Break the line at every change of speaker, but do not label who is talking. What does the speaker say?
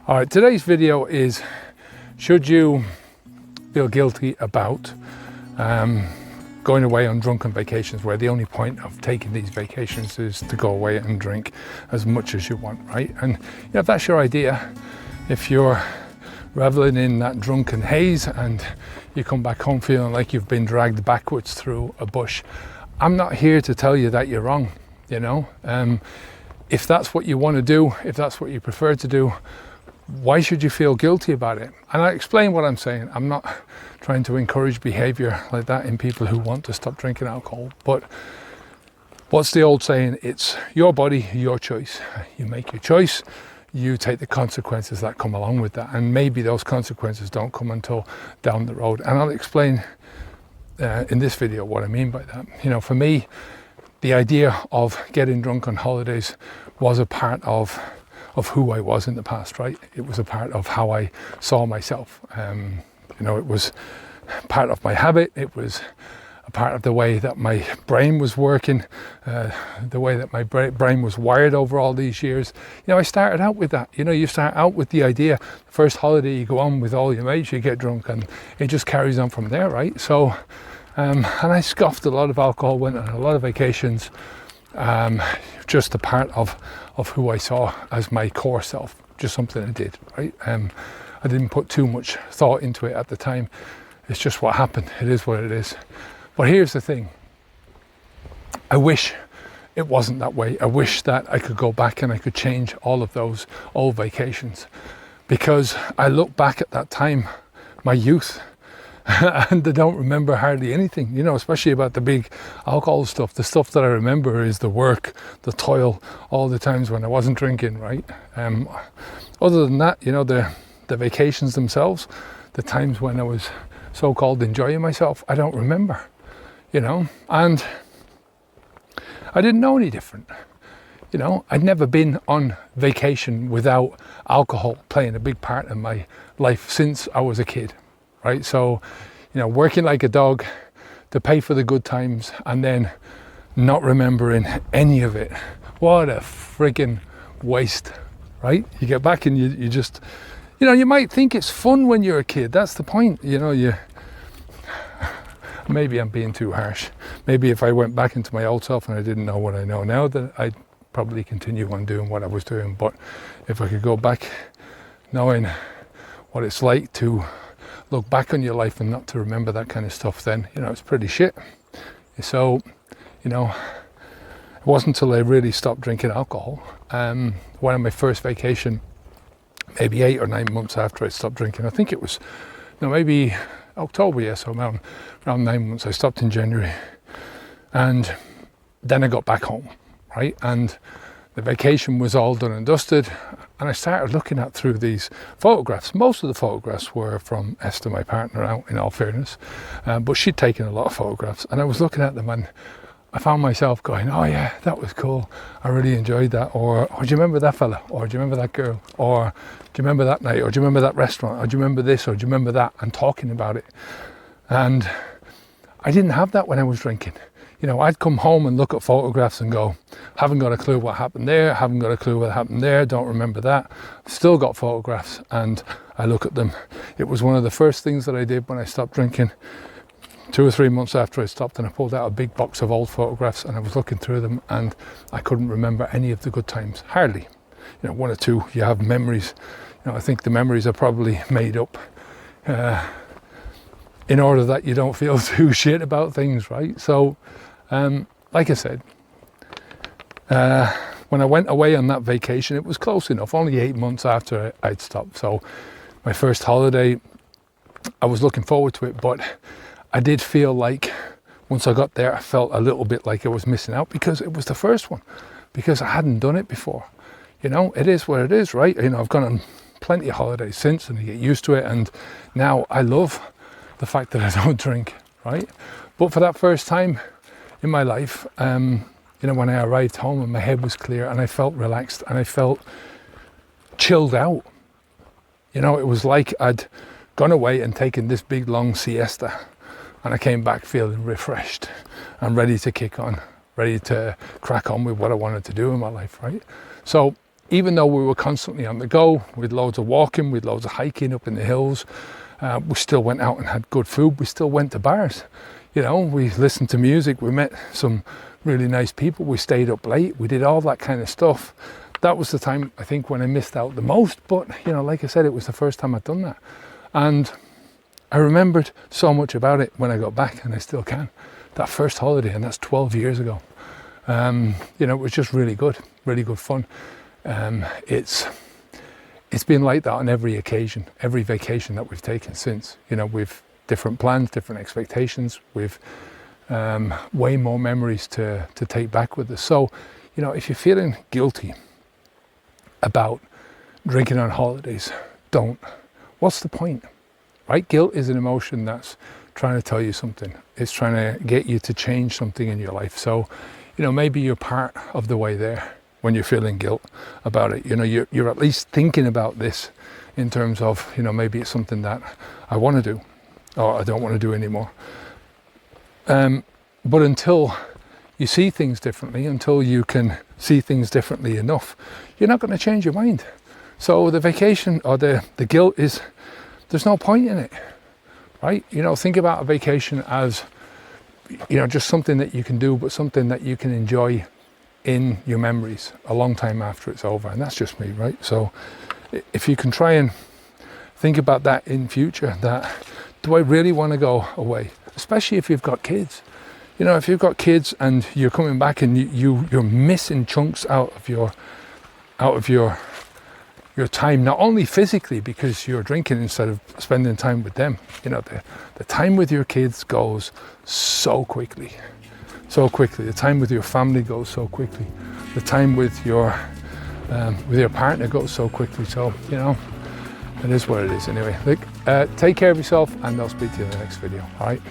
All right, today's video is, should you feel guilty about going away on drunken vacations, where the only point of taking these vacations is to go away and drink as much as you want, right? And if that's your idea, if you're reveling in that drunken haze and you come back home feeling like you've been dragged backwards through a bush, I'm not here to tell you that you're wrong, you know? If that's what you want to do, if that's what you prefer to do, why should you feel guilty about it? And I explain what I'm saying. I'm not trying to encourage behavior like that in people who want to stop drinking alcohol. But what's the old saying? It's your body, your choice. You make your choice, you take the consequences that come along with that. And maybe those consequences don't come until down the road. And I'll explain in this video what I mean by that. You know, for me, the idea of getting drunk on holidays was a part of who I was in the past, right? It was a part of how I saw myself. You know, it was part of my habit. It was a part of the way that my brain was working, the way that my brain was wired over all these years. You know, I started out with that. You know, you start out with the idea, the first holiday you go on with all your mates, you get drunk, and it just carries on from there, right? So, and I scoffed a lot of alcohol, went on a lot of vacations, just a part of who I saw as my core self, just something I did, right? I didn't put too much thought into it at the time. It's just what happened. It is what it is. But here's the thing. I wish it wasn't that way. I wish that I could go back and I could change all of those old vacations, because I look back at that time, my youth, and I don't remember hardly anything, you know, especially about the big alcohol stuff. The stuff that I remember is the work, the toil, all the times when I wasn't drinking, right? Other than that, you know, the vacations themselves, the times when I was so-called enjoying myself, I don't remember, you know, and I didn't know any different. You know, I'd never been on vacation without alcohol playing a big part in my life since I was a kid. Right, so, you know, working like a dog to pay for the good times and then not remembering any of it. What a friggin' waste, right? You get back and you just, you know, you might think it's fun when you're a kid. That's the point, you know. Maybe I'm being too harsh. Maybe if I went back into my old self and I didn't know what I know now, then I'd probably continue on doing what I was doing. But if I could go back knowing what it's like to look back on your life and not to remember that kind of stuff, then, you know, it's pretty shit. So, you know, it wasn't until I really stopped drinking alcohol, one of my first vacation, maybe 8 or 9 months after I stopped drinking, I think it was, no, maybe October, yes, so around 9 months. I stopped in January, and then I got back home, right? And the vacation was all done and dusted, and I started looking through these photographs. Most of the photographs were from Esther, my partner, out, in all fairness, but she'd taken a lot of photographs, and I was looking at them and I found myself going, oh yeah, that was cool, I really enjoyed that, or do you remember that fella, or do you remember that girl, or do you remember that night, or do you remember that restaurant, or do you remember this, or do you remember that, and talking about it. And I didn't have that when I was drinking. You know, I'd come home and look at photographs and go, haven't got a clue what happened there, haven't got a clue what happened there, don't remember that. Still got photographs, and I look at them. It was one of the first things that I did when I stopped drinking. 2 or 3 months after I stopped, and I pulled out a big box of old photographs, and I was looking through them, and I couldn't remember any of the good times, hardly. You know, 1 or 2, you have memories. You know, I think the memories are probably made up in order that you don't feel too shit about things, right? So, like I said, when I went away on that vacation, it was close enough, only 8 months after I'd stopped. So my first holiday, I was looking forward to it, but I did feel like once I got there, I felt a little bit like I was missing out, because it was the first one, because I hadn't done it before. You know, it is what it is, right? You know, I've gone on plenty of holidays since, and I get used to it, and now I love the fact that I don't drink, right? But for that first time in my life, you know, when I arrived home and my head was clear and I felt relaxed and I felt chilled out, you know, it was like I'd gone away and taken this big long siesta, and I came back feeling refreshed and ready to kick on, ready to crack on with what I wanted to do in my life, right? So even though we were constantly on the go, with loads of walking, with loads of hiking up in the hills, we still went out and had good food. We still went to bars. You know, we listened to music. We met some really nice people. We stayed up late. We did all that kind of stuff. That was the time, I think, when I missed out the most. But, you know, like I said, it was the first time I'd done that. And I remembered so much about it when I got back, and I still can. That first holiday, and that's 12 years ago. You know, it was just really good fun. It's been like that on every occasion, every vacation that we've taken since. You know, we've different plans, different expectations. We've way more memories to take back with us. So, you know, if you're feeling guilty about drinking on holidays, don't. What's the point, right? Guilt is an emotion that's trying to tell you something. It's trying to get you to change something in your life. So, you know, maybe you're part of the way there when you're feeling guilt about it. You know, you're at least thinking about this in terms of, you know, maybe it's something that I want to do or I don't want to do anymore. But until you see things differently, until you can see things differently enough, you're not going to change your mind. So the vacation or the guilt is, there's no point in it, right? You know, think about a vacation as, you know, just something that you can do, but something that you can enjoy in your memories a long time after it's over. And that's just me, right? So if you can try and think about that in future, that do I really want to go away? Especially if you've got kids. You know, if you've got kids and you're coming back and you're missing chunks out of your time, not only physically because you're drinking instead of spending time with them. You know, the time with your kids goes so quickly. The time with your family goes so quickly. The time with your partner goes so quickly. So, you know, it is what it is anyway. Look, take care of yourself, and I'll speak to you in the next video. All right.